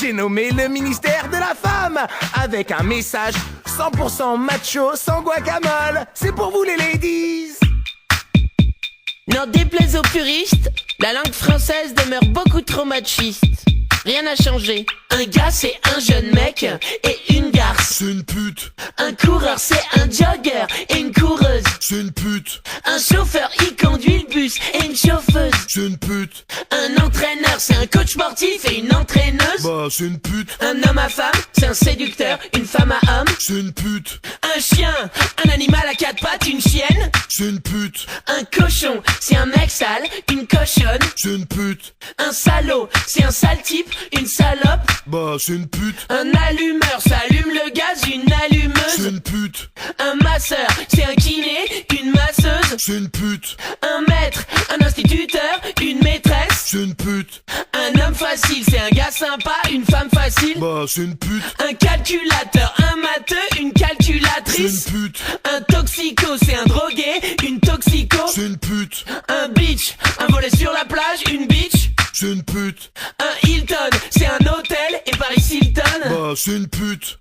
J'ai nommé le ministère de la femme avec un message 100% macho sans guacamole. C'est pour vous les ladies. N'en déplaise aux puristes, la langue française demeure beaucoup trop machiste. Rien n'a changé. Un gars c'est un jeune mec et une garce. C'est une pute. Un coureur c'est un jogger et une coureuse. C'est une pute. Un chauffeur il conduit le bus et une chauffeuse. C'est une pute. Un entraîneur c'est un coach sportif et une entraîneuse. Bah c'est une pute. Un homme à femme c'est un séducteur, une femme à homme. C'est une pute. Un chien, un animal à quatre pattes, une chienne. C'est une pute. Un cochon c'est un mec sale, une cochonne. C'est une pute. Un salaud c'est un sale type, une salope. Bah c'est une pute. Un allumeur ça allume le gaz, une C'est allumeuse. une pute. Un masseur c'est un kiné, une masseuse. C'est une pute. Un maître, un instituteur, une maîtresse. C'est une pute. Un homme facile c'est un gars sympa, une femme facile. Bah c'est une pute. Un calculateur, un matheux, une C'est calculatrice. une pute. Un toxico c'est un drogué, une toxico. C'est une pute. Un beach, un volet sur la plage, une beach. C'est une pute. Un Hilton c'est un hôtel et Paris Hilton. Bah c'est une pute.